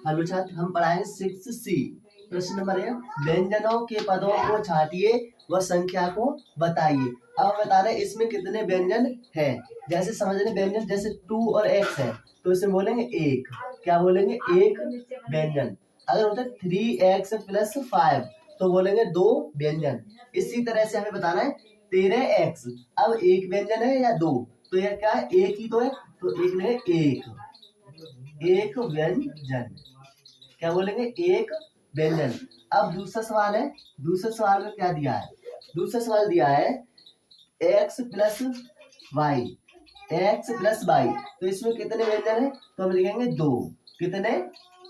Hello छात्र, हम पढ़ाएंगे 6C। प्रश्न नंबर 1, व्यंजनों के पदों को छांटिए व संख्या को बताइए। अब हम बता रहे हैं इसमें कितने व्यंजन है। जैसे समझने व्यंजन, जैसे 2 और x है तो इसे बोलेंगे एक। क्या बोलेंगे? एक व्यंजन। अगर होता है 3x + 5 तो बोलेंगे दो व्यंजन। इसी तरह से हमें बताना है 13x। अब एक व्यंजन है या दो? तो यह क्या है? एक ही तो है, तो एक नहीं, एक व्यंजन। क्या बोलेंगे? एक व्यंजन। अब दूसरा सवाल है, दूसरे सवाल में क्या दिया है? दूसरा सवाल दिया है x + y, x + y। तो इसमें कितने व्यंजन है? तो हम लिखेंगे दो। कितने?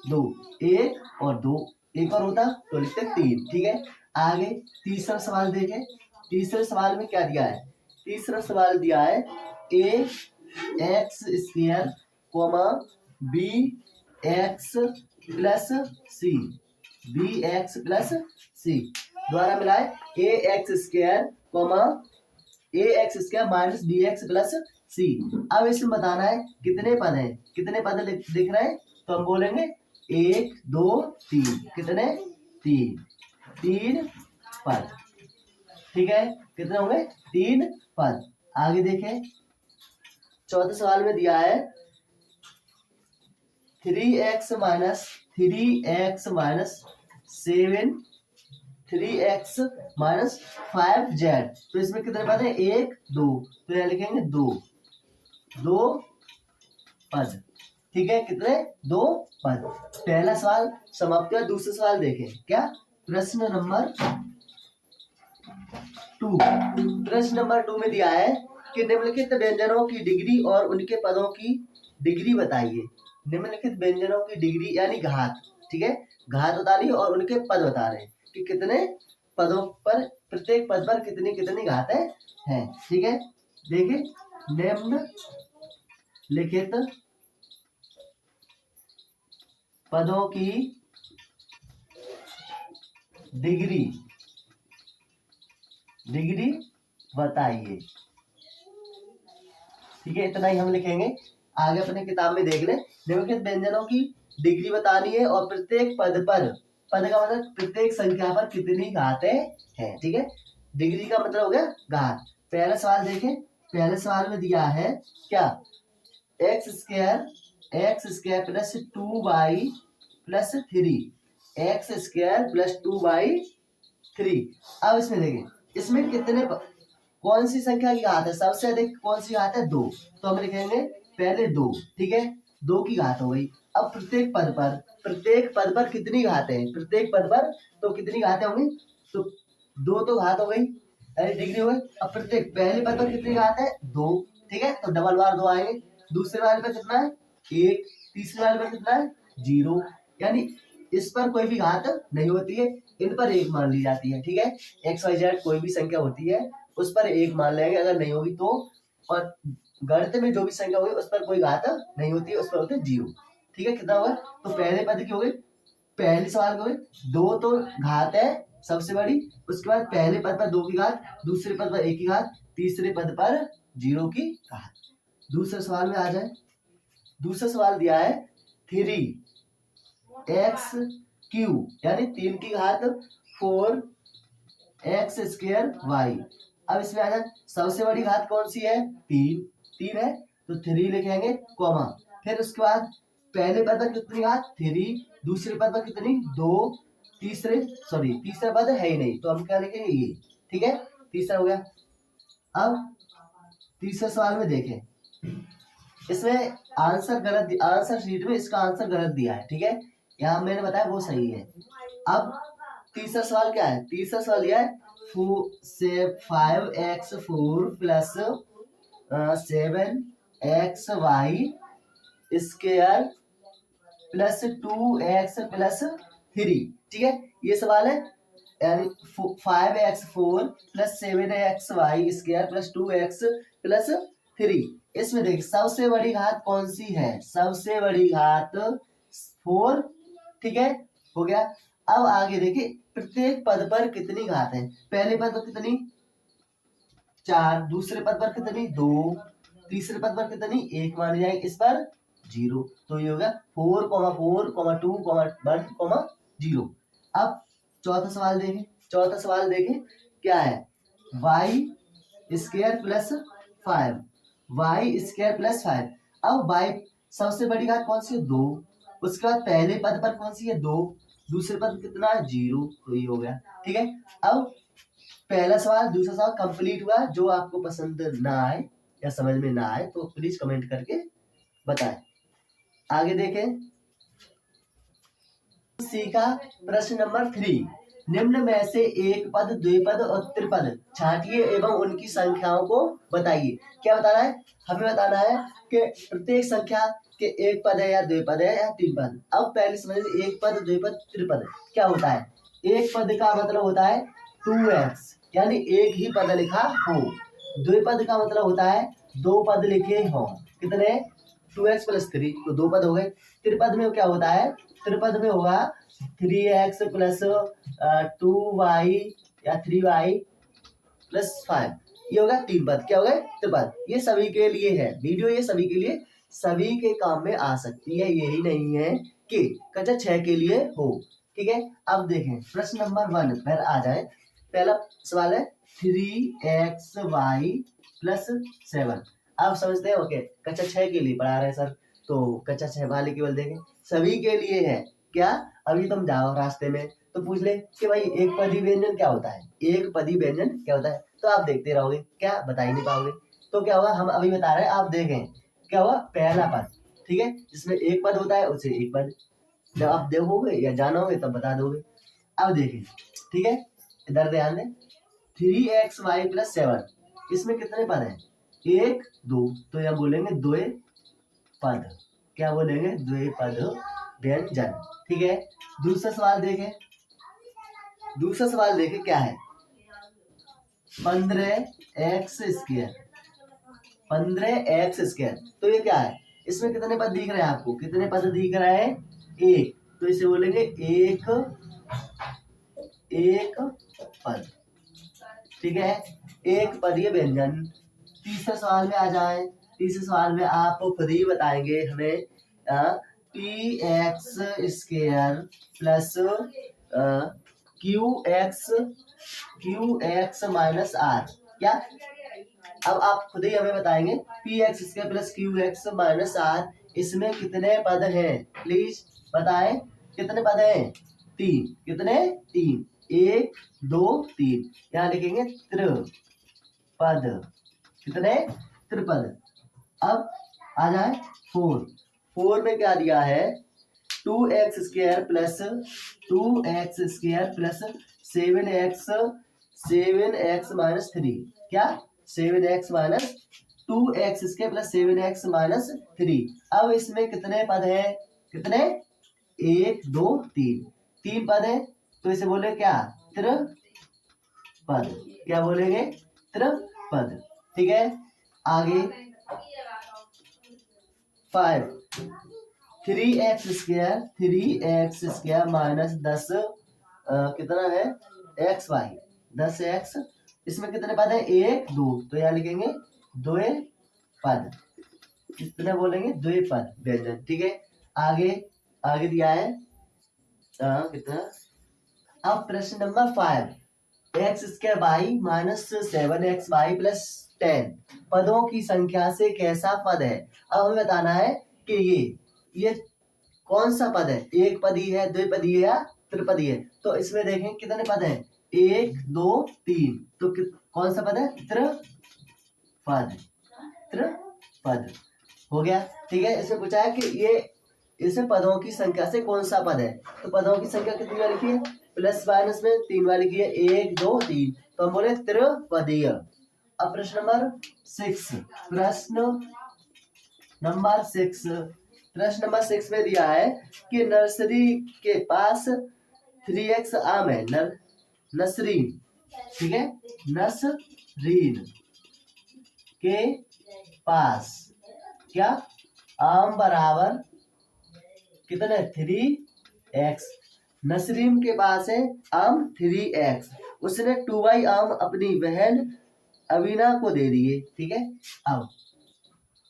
दो। एक और दो, एक और होता तो लिखते 3। ठीक है, आगे तीसरा सवाल देखें। तीसरे सवाल में क्या दिया है? तीसरा सवाल दिया है ax² bx + c, bx + c द्वारा मिलाए ax² -bx + c। अब इसमें बताना है कितने पद हैं। कितने पद दिख रहे हैं? तो हम बोलेंगे 1 2 3। कितने? 3 पद। ठीक है, कितने होंगे? 3 पद। आगे देखें, चौथे सवाल में दिया है 3x - 7 3x - 5z। तो इसमें कितने पद है? 1 2। तो यहाँ लिखेंगे दो पद। ठीक है, कितने? 2 पद। पहला सवाल समाप्त हुआ। दूसरा सवाल देखें। क्या? प्रश्न नंबर 2। प्रश्न नंबर 2 में दिया है कि निम्नलिखित व्यंजनों की डिग्री और उनके पदों की डिग्री बताइए। निम्नलिखित व्यंजनों की डिग्री यानी घात। ठीक है, घात बता रही है और उनके पद बता रहे हैं कि कितने पदों पर, प्रत्येक पद पर कितनी कितनी घातें हैं। ठीक है, देखिए निम्नलिखित पदों की डिग्री बताइए। ठीक है, इतना ही हम लिखेंगे। आगे अपने किताब में देख लें। निम्नलिखित व्यंजनों की डिग्री बतानी है और प्रत्येक पद पर, पद का मतलब प्रत्येक संख्या पर कितनी घातें हैं। ठीक है, डिग्री का मतलब हो गया घात। पहला सवाल देखें। पहले सवाल में दिया है क्या? x² + 2y + 3, x² + 2y 3। अब इसमें देखें, इसमें कितने कौन सी संख्या की घात है? सबसे अधिक कौन सी घात है? 2। तो हम लिखेंगे पहले 2। ठीक है, 2 की घात हो गई। अब प्रत्येक पद पर कितनी घातें हैं? प्रत्येक पद पर तो कितनी घातें होंगी? तो 2 तो घात हो गई, यानी डिग्री हो गई। अब प्रत्येक पहले पद पर कितनी घात है? 2। ठीक है, तो डबल बार 2 आएंगे। दूसरे वाले पर कितना है? 1। तीसरे वाले पर कितना है? 0। यानी इस पर कोई भी घात नहीं होती है, इन पर 1 मान ली जाती है। ठीक है, XYZ कोई भी संख्या होती है उस पर 1 मान लेंगे, अगर नहीं होगी तो। और गणित में जो भी संख्या होगी उस पर कोई घात नहीं होती है, उस पर होते है 0। ठीक है, कितना होगा? तो पहले पद की हो गई, पहले सवाल की हो गई 2 तो घात है सबसे बड़ी। उसके बाद पहले पद पर 2 की घात, दूसरे पद पर 1 की घात, तीसरे पद पर 0 की घात। दूसरे सवाल में आ जाए। दूसरा सवाल दिया है 3x³ यानी 3 की घात 4x² y। अब इसमें आ जाए, सबसे बड़ी घात कौन सी है? 3 है, तो 3 लिखेंगे कॉमा। फिर उसके बाद पहले पद पर कितनी घात? 3। दूसरे पद पर कितनी? 2। तीसरा पद है ही नहीं, तो हम क्या लिखेंगे? ये। ठीक है, तीसरा हो गया। अब तीसरे सवाल में देखें, इसमें आंसर गलत, आंसर शीट में इसका आंसर गलत दिया है। ठीक है, यहाँ मैंने बताया वो सही है। अब तीसरा सवाल क्या है? तीसरा सवाल यह है 5x4 + 7xy² + 2x + 3। ठीक है, ये सवाल है, यानी 5x4 + 7xy² + 2x + 3। इसमें देख, सबसे बड़ी घात कौन सी है? सबसे बड़ी घात 4। ठीक है, हो गया। अब आगे देखिए, प्रत्येक पद पर कितनी घात है? पहले पद पर कितनी? 4। दूसरे पद पर कितनी? 2। तीसरे पद पर कितनी? 1 मानी जाएगी। इस पर 0। तो ये होगा 4,4,2,1,0। अब चौथा सवाल देखें क्या है, Y square plus 5, Y square plus 5। अब वाई सबसे बड़ी घात कौन सी है, 2। उसके बाद पहले पद पर कौन सी है, 2। दूसरे पद कितना है, 0। तो ये हो गया, ठीक है। अब पहला सवाल दूसरा सवाल कंप्लीट हुआ। जो आपको पसंद ना आए या समझ में ना आए तो प्लीज कमेंट करके बताएं। आगे देखें, सीखा प्रश्न नंबर 3, निम्न में से एक पद, द्विपद और त्रिपद छांटिए एवं उनकी संख्याओं को बताइए। क्या बताना है, हमें बताना है कि प्रत्येक संख्या के एक पद है या द्विपद है या तीन पद। अब पहले समझिए, एक पद, द्विपद, त्रिपद क्या होता है। एक पद का मतलब होता है 2x, यानी एक ही पद लिखा हो। द्विपद का मतलब होता है दो पद लिखे हो। कितने, 2x प्लस 3, तो दो पद हो गए। त्रिपद में क्या होता है, त्रिपद में होगा 3x प्लस 2y या 3y प्लस 5, ये होगा तीन पद। क्या होगा, त्रिपद। ये सभी के लिए है वीडियो, ये सभी के लिए, सभी के काम में आ सकती है, यही नहीं है कि कक्षा 6 के लिए हो। ठीक है, अब देखें प्रश्न नंबर 1 पर आ जाए। पहला सवाल है 3xy प्लस 7। आप समझते हैं, ओके कक्षा 6 के लिए पढ़ा रहे हैं सर, तो कक्षा 6 वाले केवल देखें, सभी के लिए है। क्या, अभी तुम जाओ रास्ते में तो पूछ ले कि भाई एक पदी व्यंजन क्या होता है, एक पदी व्यंजन क्या होता है, तो आप देखते रहोगे, क्या बता ही नहीं पाओगे। तो क्या होगा, हम अभी बता रहे हैं, आप देखें क्या हुआ, पहला पद, ठीक है, जिसमें एक पद होता है उसे एक पद, जब आप देखोगे या जानोगे तब बता दोगे। अब देखें, ठीक है, इधर ध्यान दें, 3xy प्लस 7, इसमें कितने पद हैं, 1 2, तो यह बोलेंगे द्वे पद। क्या बोलेंगे, द्वे पद व्यंजन। ठीक है, दूसरा सवाल देखें, क्या है, 15x स्क्वायर, 15x स्क्वायर, तो ये क्या है, इसमें कितने पद दिख रहे हैं आपको, कितने पद दिख रहे हैं, एक, तो इसे बोलेंगे एक पद। ठीक है, एक पदीय व्यंजन। तीसरे सवाल में आ जाए, तीसरे सवाल में आप खुद ही बताएंगे हमें, px square plus qx minus r। क्या, अब आप खुद ही हमें बताएंगे px square plus qx minus r, इसमें कितने पद हैं, प्लीज बताएं, कितने पद हैं, 3। कितने, 3, 1 2 3, यहाँ लिखेंगे त्रिपद। कितने, त्रिपद। अब आ जाए 4 में क्या दिया है, 2x square plus 7x minus 3। क्या, 7x minus 2x square plus 7x minus 3। अब इसमें कितने पद हैं, कितने, 1 2 3, 3 पद है, तो इसे बोले क्या, त्रिपद। क्या बोलेंगे, त्रिपद। ठीक है, आगे 5, 3x स्क्वायर माइनस 10 कितना है, xy 10x, इसमें कितने पद है, 1 2, तो यहाँ लिखेंगे द्वे पद। कितने बोलेंगे, द्वे पद व्यंजन। ठीक है, आगे दिया है कितना, अब प्रश्न number 5, X square Y minus 7xy plus 10 पदों की संख्या से कैसा पद है। अब हमें बताना है कि ये कौन सा पद है, एक पदी है, द्विपदी है या त्रिपदी है। तो इसमें देखें कितने पद हैं, 1 2 3, तो कौन सा पद है, त्रिपद। त्रिपद हो गया। ठीक है, इसमें पूछा है कि ये इसमें पदों की संख्या से कौन सा पद है, तो पदों की संख्या कितनी बार लिखी है, प्लस माइनस में 3 बार लिखी है, 1 2 3, तो हम बोले त्रिपदीय। अब प्रश्न नंबर 6, प्रश्न नंबर 6 में दिया है कि नर्सरी के पास 3x आम है, नसरीन, ठीक है, नसरीन के पास क्या, आम बराबर कितने, 3x। नसरीन के पास है आम 3x, उसने 2y आम अपनी बहन अवीना को दे दिए। ठीक है, अब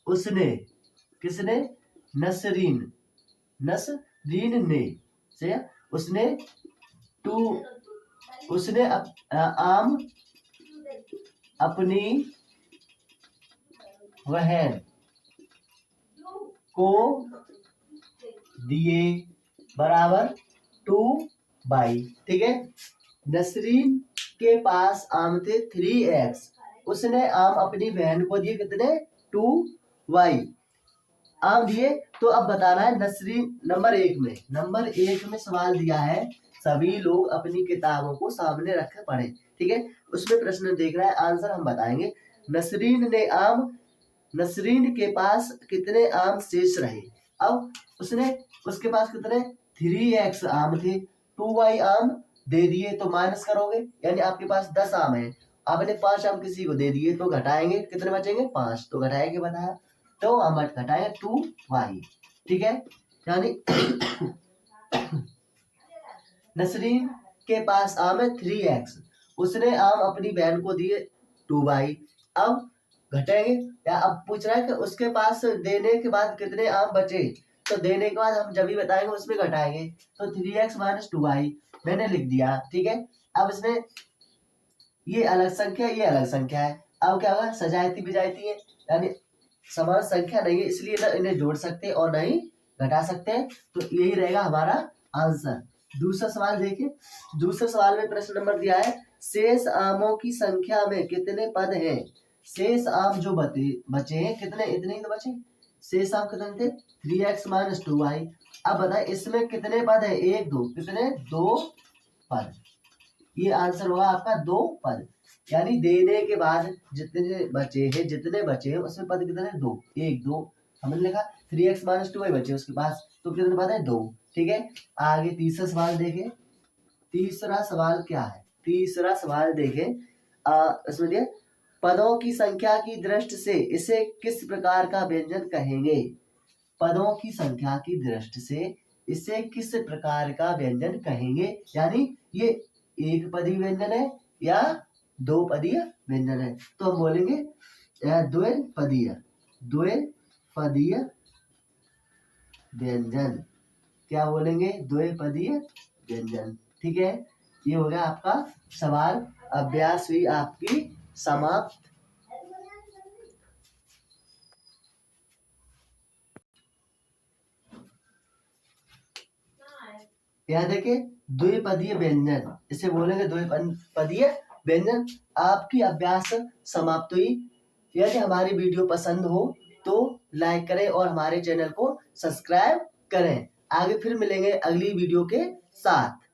उसने, किसने, नसरीन ने से उसने आम अपनी बहन को दिए बराबर 2y। ठीक है, नसरीन के पास आम थे 3x, उसने आम अपनी बहन को दिए कितने 2y आम दिए। तो अब बताना है नसरीन नंबर एक में सवाल दिया है, सभी लोग अपनी किताबों को सामने रख पढ़े। ठीक है, उसमें प्रश्न देख रहा है, आंसर हम बताएंगे। नसरीन के पास कितने आम शेष रहे। अब उसके पास कितने 3x आम थे, 2y आम दे दिए तो माइनस करोगे, यानी आपके पास 10 आम है, आपने 5 आम किसी को दे दिए तो घटाएंगे, कितने बचेंगे 5, तो घटाएंगे बताया, तो हम घटाएंगे 2y। ठीक है, यानी नसरीन के पास आम है 3x, उसने आम अपनी बहन को दिए 2y। अब घटेंगे, या अब पूछ रहा है कि उसके पास देने के बाद कितने आम बचे, तो देने के बाद हम जब भी बताएंगे उसमें घटाएंगे, तो 3x माइनस 2y मैंने लिख दिया। ठीक है, अब इसमें ये अलग संख्या ये अलग संख्या है, अब क्या होगा सजाती बिजाती है, यानी समान संख्या नहीं है, इसलिए ना इन्हें जोड़ सकते और नहीं घटा सकते हैं, तो यही रहेगा हमारा आंसर। दूसरा सवाल देखिए, दूसरे सवाल में प्रश्न नंबर दिया है, शेष आमों की संख्या में कितने पद हैं। शेष आम जो बचे हैं कितने, इतने ही तो बचे, शेष आम कितने थे 3x माइनस 2y। अब बताए इसमें कितने पद है, 1 2, कितने 2 पद, ये आंसर होगा आपका 2 पद, यानी देने के बाद जितने बचे हैं उसमें पद कितने 2, 1 2 हमने लिखा, 3x माइनस 2y बचे उसके पास, तो कितने पद है 2। ठीक है, आगे तीसरा सवाल देखें, तीसरा सवाल क्या है, तीसरा सवाल देखें, इसमें दिया पदों की संख्या की दृष्टि से इसे किस प्रकार का व्यंजन कहेंगे। पदों की संख्या की दृष्टि से इसे किस प्रकार का व्यंजन कहेंगे, यानी ये एक पदी व्यंजन है या 2 पदीय व्यंजन है, तो हम बोलेंगे द्विपदीय व्यंजन, क्या बोलेंगे द्विपदीय व्यंजन। ठीक है, ये हो गया आपका सवाल, अभ्यास हुई आपकी समाप्त। यहाँ देखिए द्विपदीय व्यंजन, इसे बोलेंगे द्विपदीय व्यंजन। आपकी अभ्यास समाप्त हुई। यदि हमारी वीडियो पसंद हो तो लाइक करें और हमारे चैनल को सब्सक्राइब करें। आगे फिर मिलेंगे अगली वीडियो के साथ।